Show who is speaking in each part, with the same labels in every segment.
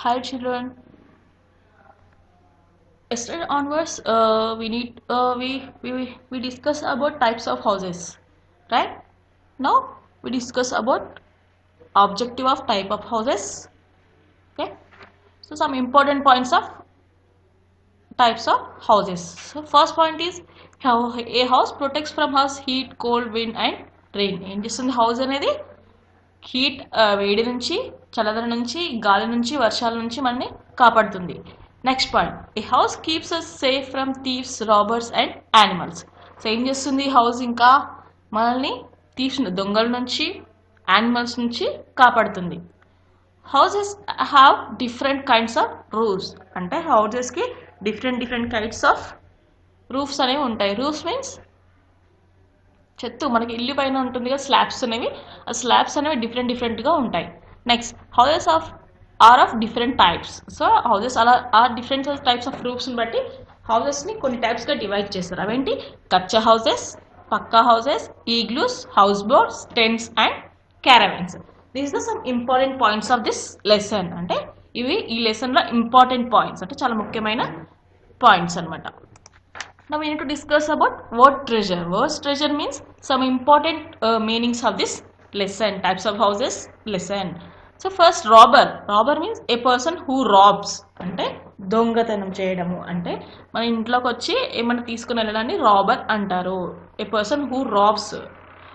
Speaker 1: Hi children. Yesterday onwards, we discuss about types of houses, right? Now we discuss about objective of type of houses. Okay. So some important points of types of houses. So first point is how a house protects from house heat, cold, wind and rain. ఏం చేస్తుంది house అనేది heat వేడి నుంచి చల్లదనం నుంచి గాలి నుంచి వర్షాల నుంచి మనని కాపాడుతుంది. నెక్స్ట్ పాయింట్ ఈ house keeps us safe from thieves robbers and animals. So ఏం చేస్తుంది హౌస్ ఇంకా మనల్ని థీవ్స్ దొంగల నుంచి యానిమల్స్ నుంచి కాపాడుతుంది. Houses have different kinds of roofs అంటే హౌసెస్కి డిఫరెంట్ కైండ్స్ ఆఫ్ రూఫ్స్ అనేవి ఉంటాయి. రూఫ్స్ మీన్స్ చెత్త మనకి ఇల్లు పైన ఉంటుంది కదా స్లాబ్స్ అనేవి, ఆ స్లాబ్స్ అనేవి డిఫరెంట్గా ఉంటాయి. Next houses are of different types. So houses అలా ఆ డిఫరెంట్ టైప్స్ ఆఫ్ రూఫ్స్ని బట్టి హౌసెస్ని కొన్ని టైప్స్గా డివైడ్ చేస్తారు. అవేంటి kachcha houses, pucca houses, igloos, house boats, tents and caravans. These the some important points of this lesson. అంటే ఇవి ఈ లెసన్లో ఇంపార్టెంట్ పాయింట్స్ అంటే చాలా ముఖ్యమైన పాయింట్స్ అనమాట. Now we need to discuss about word treasure. Word treasure means some important meanings of this lesson. Types of houses lesson. So first robber. Robber means a person who robs. అంటే దొంగతనం చేయడము అంటే మన ఇంట్లోకి వచ్చి ఏమైనా తీసుకుని వెళ్ళడాన్ని రాబర్ అంటారు. ఏ పర్సన్ హూ రాబ్స్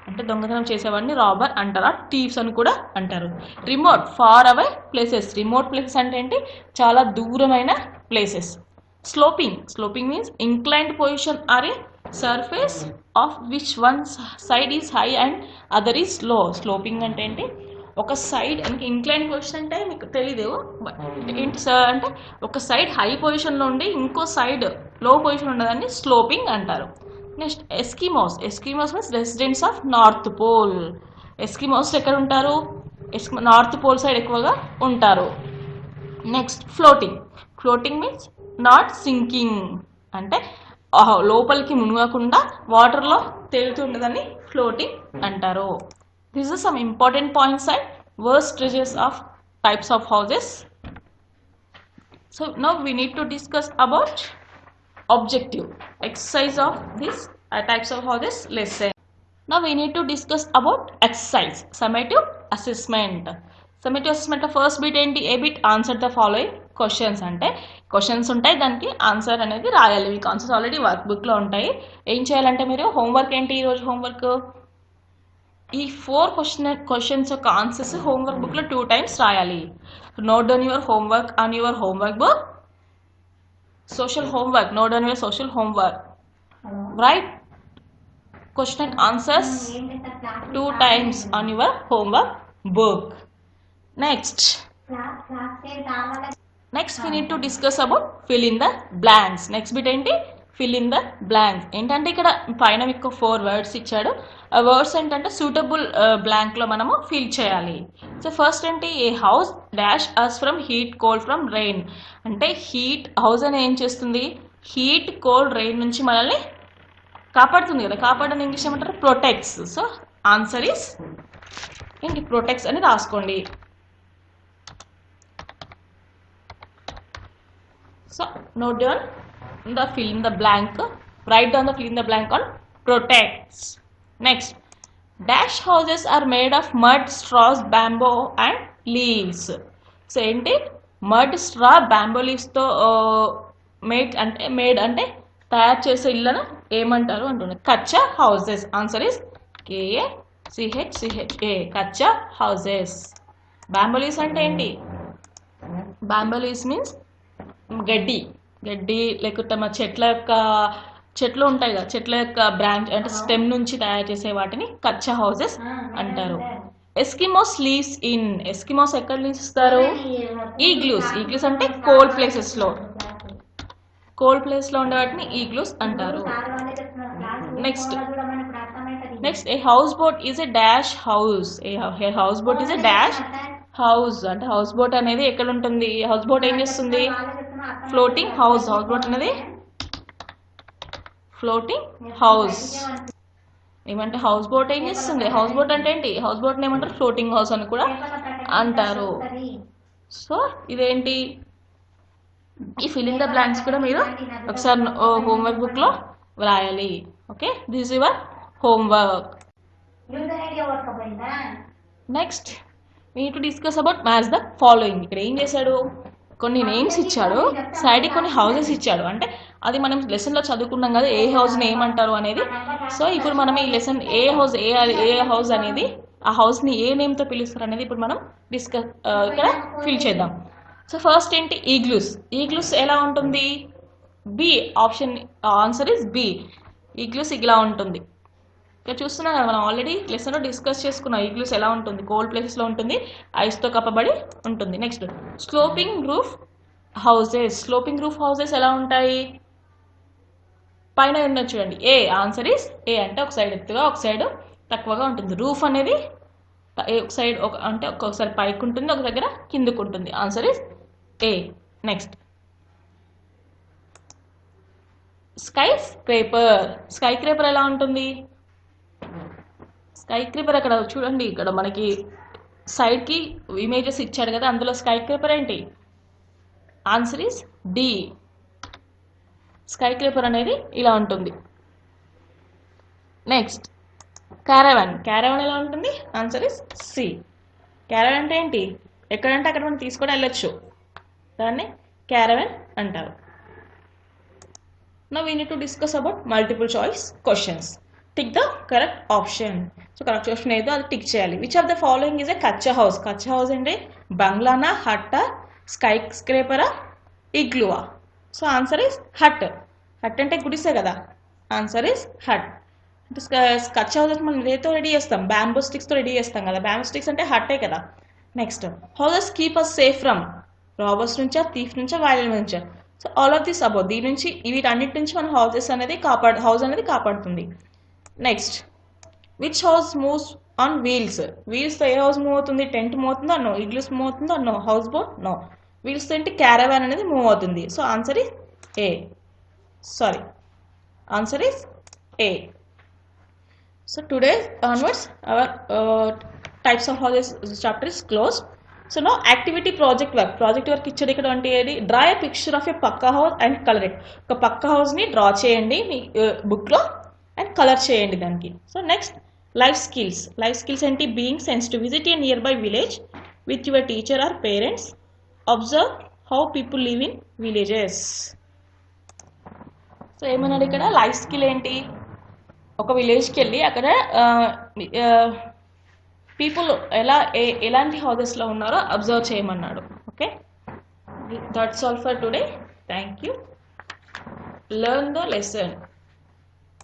Speaker 1: అంటే దొంగతనం చేసేవాడిని రాబర్ అంటారు. థీవ్స్ అని కూడా అంటారు. Remote far away places. Remote places అంటే ఏంటి చాలా దూరమైన places. Sloping means inclined position or a surface of which one side is high and other is low. Sloping అంటే ఏంటి ఒక సైడ్ ఇంక్లైన్ పొజిషన్ అంటే మీకు తెలీదు ఏంటి సార్ అంటే ఒక సైడ్ హై పొజిషన్లో ఉండి ఇంకో సైడ్ లో పొజిషన్ ఉండదని స్లోపింగ్ అంటారు. Next Eskimos means residents of north pole. Eskimos ఎక్కడ ఉంటారు నార్త్ పోల్ సైడ్ ఎక్కువగా ఉంటారు. Next floating means not sinking అంటే లోపలికి మునగకుండా వాటర్లో తేలుతుండదని ఫ్లోటింగ్ అంటారు. This is some important points and verse treasures of types of houses. So now we need to discuss about objective exercise of this types of houses lesson. Now we need to discuss about exercise summative assessment. Summative assessment లో first bit ఏంటి ఏ bit answer the following questions అంటే questions ఉంటాయి దానికి answer అనేది రాయాలి. మీకు answers already work బుక్లో ఉంటాయి. ఏం చేయాలంటే మీరు హోంవర్క్ ఏంటి ఈరోజు హోంవర్క్ ఈ 4 క్వశ్చన్స్ యొక్క ఆన్సర్స్ హోంవర్క్ బుక్లో 2 times రాయాలి. Note down your homework on your homework book. Social homework, note down your social homework. Write question and answers 2 times on your homework book. Next we need to discuss about fill in the blanks. Next bit ఏంటి fill in the blanks. ఏంటంటే ఇక్కడ పైన మీకు 4 words ఇచ్చాడు. ఆ words ఏంటంటే suitable బ్లాంక్లో మనము fill చేయాలి. సో ఫస్ట్ ఏంటి a house dash us from heat cold from rain అంటే హీట్ హౌస్ అని ఏం చేస్తుంది హీట్ కోల్డ్ రెయిన్ నుంచి మనల్ని కాపాడుతుంది కదా. కాపాడని ఇంగ్లీష్ ఏమంటారు ప్రొటెక్ట్స్. సో ఆన్సర్ ఈస్ ఏంటి ప్రొటెక్ట్స్ అని రాసుకోండి. So note down the fill in the blank, write down the fill in the blank on protects. Next dash houses are made of mud, straws, bamboo and leaves. So enti mud, straw, bamboo leaves తో made అంటే తయారు చేసే ఇళ్ళను ఏమంటారు అంటున్నారు కచ్చా houses. Answer is KACHCHA kachcha houses. Bamboo leaves అంటే ఏంటి bamboo leaves means గడ్డి లేకపోతే మా చెట్లు ఉంటాయి కదా చెట్ల యొక్క బ్రాంచ్ అంటే స్టెమ్ నుంచి తయారు చేసే వాటిని కచ్చా హౌసెస్ అంటారు. ఎస్కిమోస్ లీవ్స్ ఇన్ ఎస్కిమోస్ ఎక్కడ నివసిస్తారు ఈగ్లూస్ అంటే కోల్డ్ ప్లేస్లో ఉండే వాటిని ఈగ్లూస్ అంటారు. Next A house boat is a dash house. A house boat is a dash house అంటే హౌస్ బోట్ అనేది ఎక్కడ ఉంటుంది హౌస్ బోట్ ఏం చేస్తుంది ఫ్లోటింగ్ హౌస్ బోట్ అనేది ఫ్లోటింగ్ హౌస్. ఏమంటే హౌస్ బోట్ ఏం చేస్తుంది హౌస్ బోట్ అంటే ఏంటి హౌస్ బోట్ ఏమంటారు ఫ్లోటింగ్ హౌస్ అని కూడా అంటారు. సో ఇదేంటి, ఈ ఫిల్లింగ్ ద బ్లాంక్స్ కూడా మీరు ఒకసారి హోంవర్క్ బుక్లో వ్రాయాలి. Okay, this your homework. Next we need to discuss about match the following. ఇక్కడ ఏం చేశాడు, కొన్ని నేమ్స్ ఇచ్చాడు, సైడ్కి కొన్ని హౌసెస్ ఇచ్చాడు. అంటే అది మనం లెసన్లో చదువుకున్నాం కదా, ఏ హౌస్ని ఏమంటారు అనేది. సో ఇప్పుడు మనం ఈ లెసన్ ఏ హౌస్ అనేది, ఆ హౌస్ని ఏ నేమ్తో పిలుస్తారు అనేది ఇప్పుడు మనం ఇక్కడ ఫిల్ చేద్దాం. సో ఫస్ట్ ఏంటి, ఈగ్లూస్. ఈగ్లూస్ ఎలా ఉంటుంది, B option, answer is B. Igloos ఇలా ఉంటుంది. ఇక్కడ చూస్తున్నాం కదా, మనం ఆల్రెడీ లెసన్లో డిస్కస్ చేసుకున్నాం ఈగ్లూస్ ఎలా ఉంటుంది. కోల్డ్ ప్లేసెస్లో ఉంటుంది, ఐస్తో కప్పబడి ఉంటుంది. Next sloping roof houses. Sloping roof houses ఎలా ఉంటాయి, పైన ఉన్నది చూడండి, ఏ. ఆన్సర్ ఇస్ ఏ. అంటే ఒక సైడ్ ఎత్తుగా ఒక సైడ్ తక్కువగా ఉంటుంది. రూఫ్ అనేది ఒక సైడ్ అంటే ఒక్కొక్కసారి పైకి ఉంటుంది, ఒక దగ్గర కిందకు ఉంటుంది. Answer is A. Next sky scraper. Sky scraper ఎలా ఉంటుంది, స్కై స్క్రేపర్ అక్కడ చూడండి, ఇక్కడ మనకి సైడ్కి ఇమేజెస్ ఇచ్చాడు కదా, అందులో స్కై స్క్రేపర్ ఏంటి, answer is D. Skyscraper అనేది ఇలా ఉంటుంది. Next caravan. క్యారవాన్ ఎలా ఉంటుంది, ఆన్సర్ ఇస్ సి. క్యారవాన్ అంటే ఏంటి, ఎక్కడంటే అక్కడ మనం తీసుకొని వెళ్ళొచ్చు, దాన్ని క్యారవాన్ అంటారు. Now we need to discuss about multiple choice questions. Tick the correct option. So correct option ఏదో అది టిక్ చేయాలి. Which of the following is a kachcha house. Kachcha house అంటే బంగ్లానా, హట్టా, స్కై స్క్రేపరా, ఇగ్లూవా. So answer is hut. Hut అంటే గుడిసే కదా, ఆన్సర్ ఇస్ హట్. అంటే కచ్చా హౌసెస్ మనం ఏతో రెడీ చేస్తాం, బ్యాంబూ స్టిక్స్తో రెడీ చేస్తాం కదా, బ్యాంబూ స్టిక్స్ అంటే హట్టే కదా. Next houses keep us safe from robbers నుంచా, థీఫ్ నుంచా, వైలెన్స్ నుంచా. So all of this about, దీని నుంచి వీటన్నిటి నుంచి మన హౌస్ అనేది కాపాడుతుంది. Next which house moves on wheels. వీల్స్తో ఏ హౌస్ మూవ్ అవుతుంది, టెంట్ మూవ్ అవుతుందో నో, ఇగ్లూస్ మూవ్ అవుతుందో నో, హౌస్ బోట్ నో. వీల్స్తో ఏంటి, క్యారవాన్ అనేది మూవ్ అవుతుంది. So answer is A. Sorry, answer is A. So today onwards our types of houses chapter is close. So no activity project work ఇచ్చాడు ఇక్కడ. అంటే ఏది, draw a picture of a pucca house and colour it. ఒక పక్కా హౌస్ని draw చేయండి మీ బుక్లో and colour చేయండి దానికి. So next life skills. Life skills ఏంటి, being sense to visit a nearby village with your teacher or parents, observe how people live in villages. So ఏమన్నాడు ఇక్కడ, life skill ఏంటి, ఒక విలేజ్కి వెళ్ళి అక్కడ పీపుల్ ఎలాంటి హౌసెస్లో ఉన్నారో అబ్జర్వ్ చేయమన్నాడు. Okay, that's all for today. Thank you. Learn the lesson.